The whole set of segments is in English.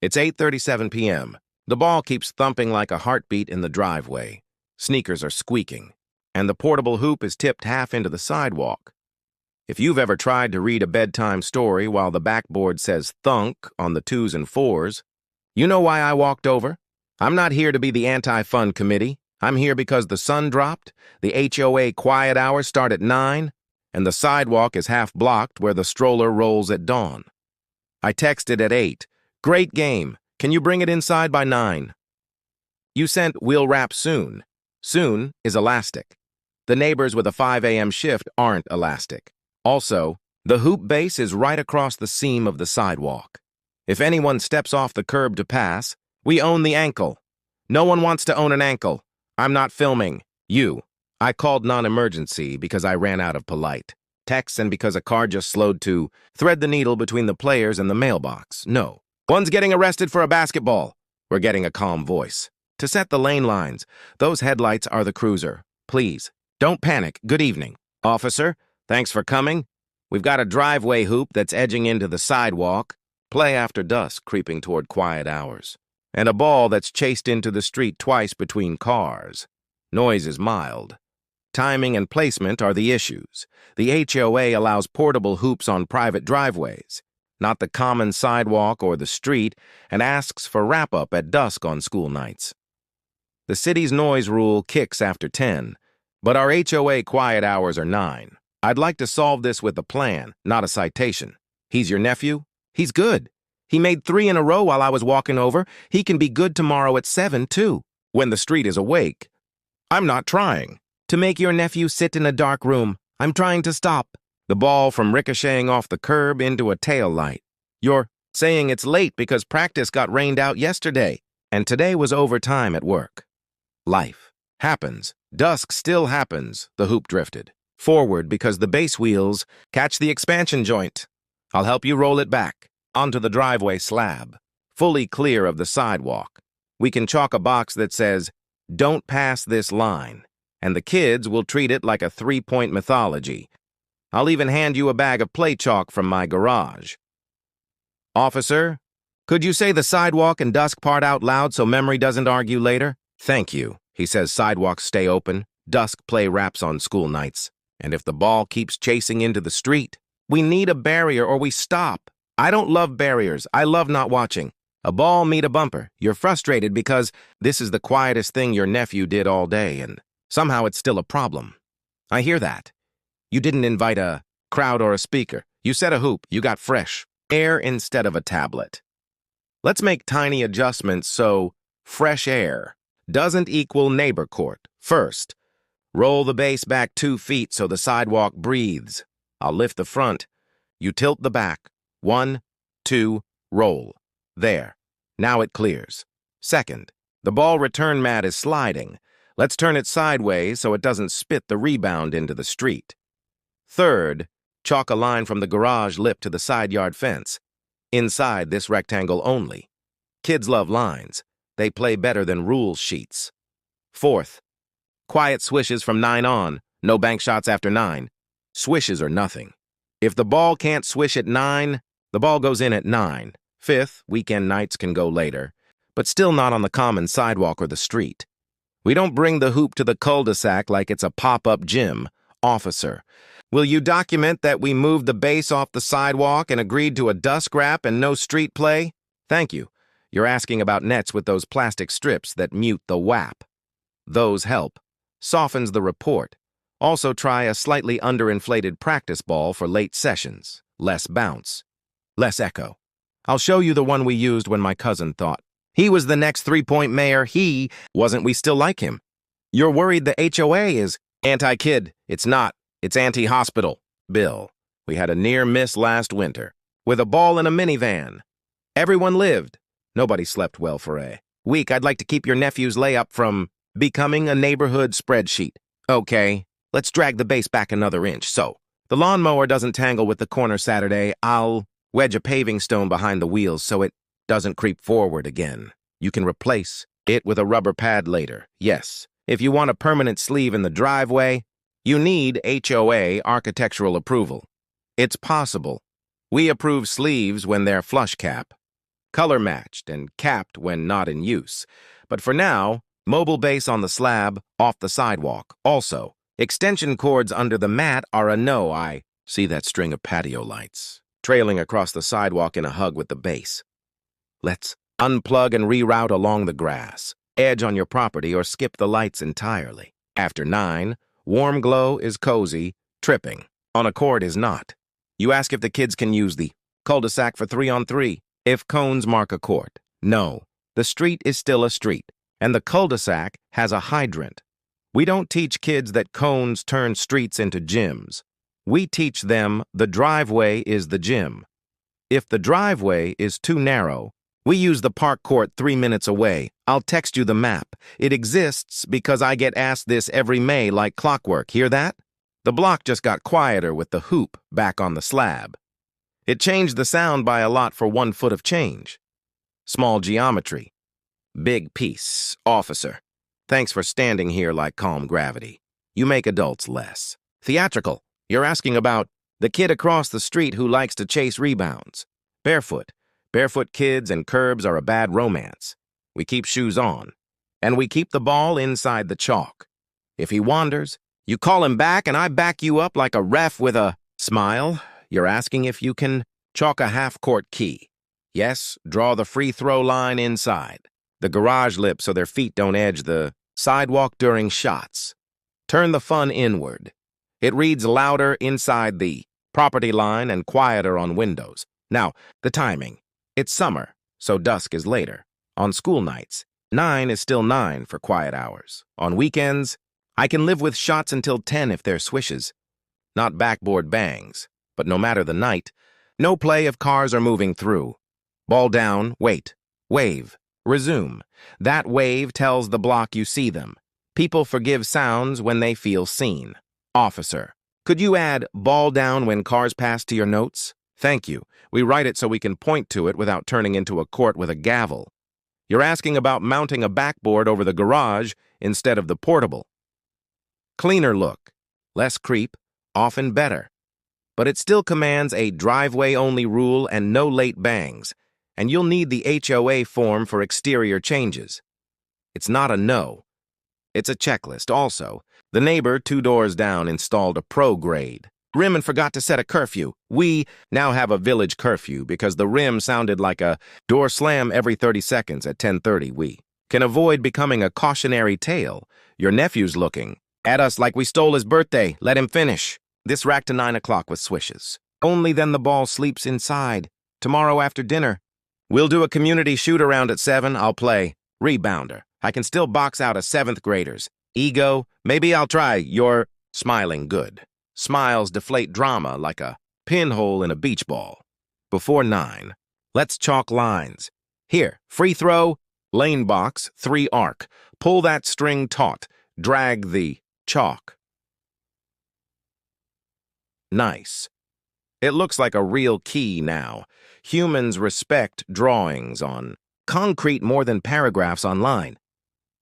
It's 8:37 p.m. The ball keeps thumping like a heartbeat in the driveway. Sneakers are squeaking, and the portable hoop is tipped half into the sidewalk. If you've ever tried to read a bedtime story while the backboard says thunk on the 2s and 4s, you know why I walked over? I'm not here to be the anti-fun committee. I'm here because the sun dropped, the HOA quiet hours start at 9, and the sidewalk is half blocked where the stroller rolls at dawn. I texted at 8. Great game. Can you bring it inside by 9? You sent we'll wrap soon. Soon is elastic. The neighbors with a 5 a.m. shift aren't elastic. Also, the hoop base is right across the seam of the sidewalk. If anyone steps off the curb to pass, we own the ankle. No one wants to own an ankle. I'm not filming. You. I called non-emergency because I ran out of polite texts and because a car just slowed to thread the needle between the players and the mailbox. No. One's getting arrested for a basketball. We're getting a calm voice. To set the lane lines, those headlights are the cruiser. Please, don't panic. Good evening. Officer, thanks for coming. We've got a driveway hoop that's edging into the sidewalk, play after dusk creeping toward quiet hours, and a ball that's chased into the street twice between cars. Noise is mild. Timing and placement are the issues. The HOA allows portable hoops on private driveways, not the common sidewalk or the street, and asks for wrap-up at dusk on school nights. The city's noise rule kicks after 10, but our HOA quiet hours are 9. I'd like to solve this with a plan, not a citation. He's your nephew? He's good. He made 3 in a row while I was walking over. He can be good tomorrow at 7, too, when the street is awake. I'm not trying to make your nephew sit in a dark room. I'm trying to stop the ball from ricocheting off the curb into a tail light. You're saying it's late because practice got rained out yesterday, and today was overtime at work. Life happens. Dusk still happens, the hoop drifted. Forward because the base wheels catch the expansion joint. I'll help you roll it back onto the driveway slab, fully clear of the sidewalk. We can chalk a box that says, "Don't pass this line," and the kids will treat it like a 3-point mythology. I'll even hand you a bag of play chalk from my garage. Officer, could you say the sidewalk and dusk part out loud so memory doesn't argue later? Thank you. He says sidewalks stay open, dusk play wraps on school nights, and if the ball keeps chasing into the street, we need a barrier or we stop. I don't love barriers. I love not watching. A ball meet a bumper. You're frustrated because this is the quietest thing your nephew did all day, and somehow it's still a problem. I hear that. You didn't invite a crowd or a speaker. You set a hoop. You got fresh air instead of a tablet. Let's make tiny adjustments so fresh air doesn't equal neighbor court. First, roll the base back 2 feet so the sidewalk breathes. I'll lift the front. You tilt the back. 1, 2, roll. There. Now it clears. Second, the ball return mat is sliding. Let's turn it sideways so it doesn't spit the rebound into the street. Third, chalk a line from the garage lip to the side yard fence. Inside this rectangle only. Kids love lines. They play better than rule sheets. Fourth, quiet swishes from 9 on. No bank shots after 9. Swishes are nothing. If the ball can't swish at 9, the ball goes in at 9. Fifth, weekend nights can go later, but still not on the common sidewalk or the street. We don't bring the hoop to the cul-de-sac like it's a pop-up gym. Officer, will you document that we moved the base off the sidewalk and agreed to a dusk wrap and no street play? Thank you. You're asking about nets with those plastic strips that mute the WAP. Those help. Softens the report. Also try a slightly underinflated practice ball for late sessions. Less bounce. Less echo. I'll show you the one we used when my cousin thought he was the next 3-point mayor. He wasn't. We still like him. You're worried the HOA is anti-kid. It's not. It's anti-hospital. Bill, we had a near miss last winter with a ball in a minivan. Everyone lived. Nobody slept well for a week. I'd like to keep your nephew's layup from becoming a neighborhood spreadsheet. Okay, let's drag the base back another inch. So, the lawnmower doesn't tangle with the corner Saturday. I'll wedge a paving stone behind the wheels so it doesn't creep forward again. You can replace it with a rubber pad later. Yes, if you want a permanent sleeve in the driveway, you need HOA architectural approval. It's possible. We approve sleeves when they're flush cap. color-matched and capped when not in use. But for now, mobile base on the slab, off the sidewalk. Also, extension cords under the mat are a no. I see that string of patio lights trailing across the sidewalk in a hug with the base. Let's unplug and reroute along the grass, edge on your property, or skip the lights entirely. After 9, warm glow is cozy, tripping on a cord is not. You ask if the kids can use the cul-de-sac for 3-on-3 if cones mark a court. No, the street is still a street, and the cul-de-sac has a hydrant. We don't teach kids that cones turn streets into gyms. We teach them the driveway is the gym. If the driveway is too narrow, we use the park court 3 minutes away. I'll text you the map. It exists because I get asked this every May like clockwork. Hear that? The block just got quieter with the hoop back on the slab. It changed the sound by a lot for 1 foot of change. Small geometry. Big piece. Officer. Thanks for standing here like calm gravity. You make adults less theatrical. You're asking about the kid across the street who likes to chase rebounds. Barefoot. Barefoot kids and curbs are a bad romance. We keep shoes on, and we keep the ball inside the chalk. If he wanders, you call him back, and I back you up like a ref with a smile. You're asking if you can chalk a half-court key. Yes, draw the free throw line inside. The garage lip so their feet don't edge the sidewalk during shots. Turn the fun inward. It reads louder inside the property line and quieter on windows. Now, the timing. It's summer, so dusk is later. On school nights, 9 is still 9 for quiet hours. On weekends, I can live with shots until 10 if they're swishes. Not backboard bangs, but no matter the night, no play if cars are moving through. Ball down, wait, wave, resume. That wave tells the block you see them. People forgive sounds when they feel seen. Officer, could you add ball down when cars pass to your notes? Thank you. We write it so we can point to it without turning into a court with a gavel. You're asking about mounting a backboard over the garage instead of the portable. Cleaner look, less creep, often better. But it still commands a driveway-only rule and no late bangs, and you'll need the HOA form for exterior changes. It's not a no. It's a checklist also. The neighbor 2 doors down installed a pro grade. Rim and forgot to set a curfew. We now have a village curfew because the rim sounded like a door slam every 30 seconds at 10:30. We can avoid becoming a cautionary tale. Your nephew's looking at us like we stole his birthday. Let him finish. This rack to 9 o'clock with swishes. Only then the ball sleeps inside. Tomorrow after dinner. We'll do a community shoot-around at 7. I'll play rebounder. I can still box out a 7th graders. Ego, maybe I'll try. You're smiling good. Smiles deflate drama like a pinhole in a beach ball. Before 9, let's chalk lines. Here, free throw, lane box, 3 arc. Pull that string taut. Drag the chalk. Nice. It looks like a real key now. Humans respect drawings on concrete more than paragraphs online.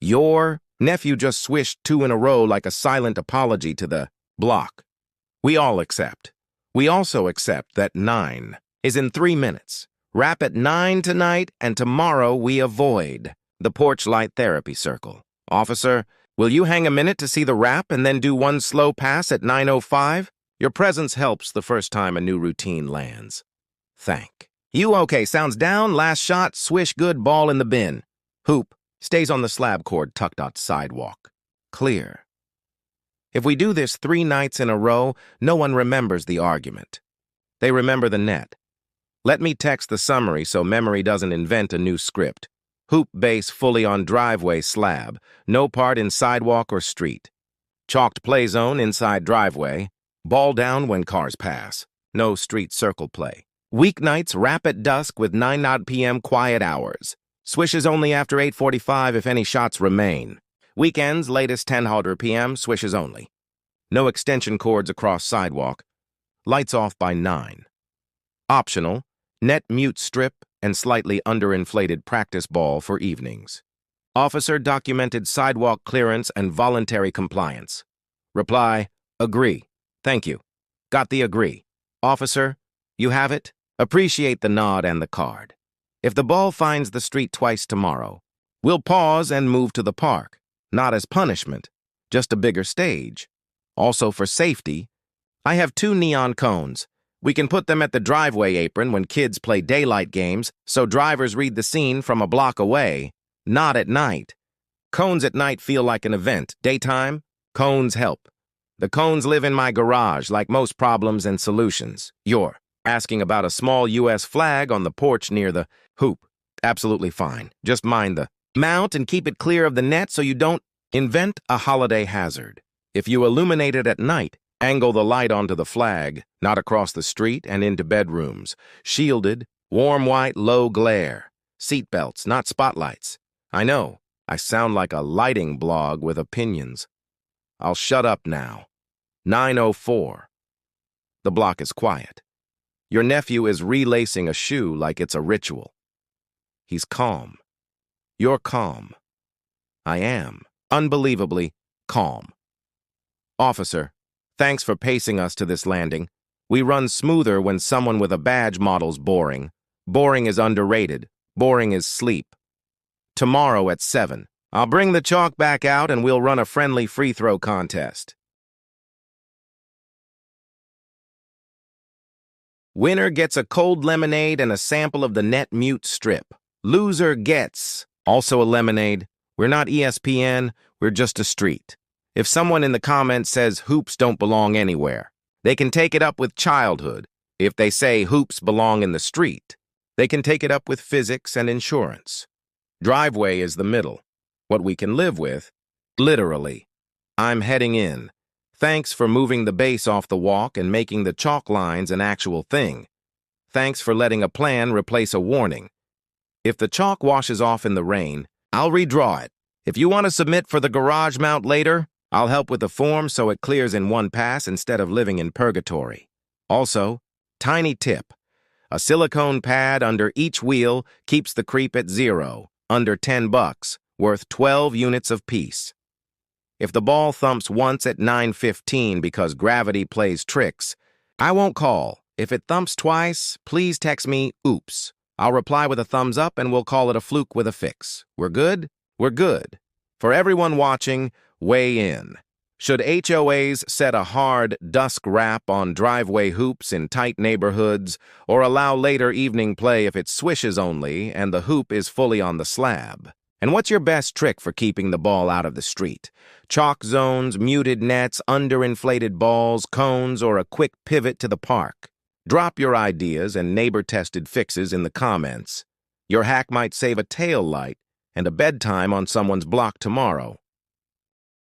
Your nephew just swished 2 in a row like a silent apology to the block. We all accept. We also accept that 9 is in 3 minutes. Wrap at 9 tonight, and tomorrow we avoid the porch light therapy circle. Officer, will you hang a minute to see the wrap and then do 1 slow pass at 9:05? Your presence helps the first time a new routine lands. Thank you. Okay, sounds down, last shot, swish good, ball in the bin. Hoop stays on the slab cord tucked out sidewalk. Clear. If we do this 3 nights in a row, no one remembers the argument. They remember the net. Let me text the summary so memory doesn't invent a new script. Hoop base fully on driveway slab, no part in sidewalk or street. Chalked play zone inside driveway, ball down when cars pass, no street circle play. Weeknights wrap at dusk with 9 p.m. quiet hours. Swishes only after 8:45 if any shots remain. Weekends, latest 10 p.m., swishes only. No extension cords across sidewalk. Lights off by 9. Optional, net mute strip and slightly underinflated practice ball for evenings. Officer documented sidewalk clearance and voluntary compliance. Reply, agree. Thank you. Got the agree. Officer, you have it? Appreciate the nod and the card. If the ball finds the street twice tomorrow, we'll pause and move to the park, not as punishment, just a bigger stage. Also for safety, I have 2 neon cones. We can put them at the driveway apron when kids play daylight games so drivers read the scene from a block away, not at night. Cones at night feel like an event. Daytime, cones help. The cones live in my garage like most problems and solutions. You're asking about a small U.S. flag on the porch near the hoop. Absolutely fine. Just mind the mount and keep it clear of the net so you don't invent a holiday hazard. If you illuminate it at night, angle the light onto the flag, not across the street and into bedrooms. Shielded, warm white, low glare. Seatbelts, not spotlights. I know, I sound like a lighting blog with opinions. I'll shut up now. 9:04. The block is quiet. Your nephew is relacing a shoe like it's a ritual. He's calm. You're calm. I am, unbelievably, calm. Officer, thanks for pacing us to this landing. We run smoother when someone with a badge model's boring. Boring is underrated. Boring is sleep. Tomorrow at 7. I'll bring the chalk back out and we'll run a friendly free throw contest. Winner gets a cold lemonade and a sample of the Net Mute strip. Loser gets also a lemonade. We're not ESPN, we're just a street. If someone in the comments says hoops don't belong anywhere, they can take it up with childhood. If they say hoops belong in the street, they can take it up with physics and insurance. Driveway is the middle, what we can live with, literally. I'm heading in. Thanks for moving the base off the walk and making the chalk lines an actual thing. Thanks for letting a plan replace a warning. If the chalk washes off in the rain, I'll redraw it. If you want to submit for the garage mount later, I'll help with the form so it clears in one pass instead of living in purgatory. Also, tiny tip. A silicone pad under each wheel keeps the creep at 0, under $10, worth 12 units of peace. If the ball thumps once at 9:15 because gravity plays tricks, I won't call. If it thumps twice, please text me, oops. I'll reply with a thumbs up and we'll call it a fluke with a fix. We're good? We're good. For everyone watching, weigh in. Should HOAs set a hard dusk wrap on driveway hoops in tight neighborhoods or allow later evening play if it swishes only and the hoop is fully on the slab? And what's your best trick for keeping the ball out of the street? Chalk zones, muted nets, underinflated balls, cones, or a quick pivot to the park? Drop your ideas and neighbor-tested fixes in the comments. Your hack might save a tail light and a bedtime on someone's block tomorrow.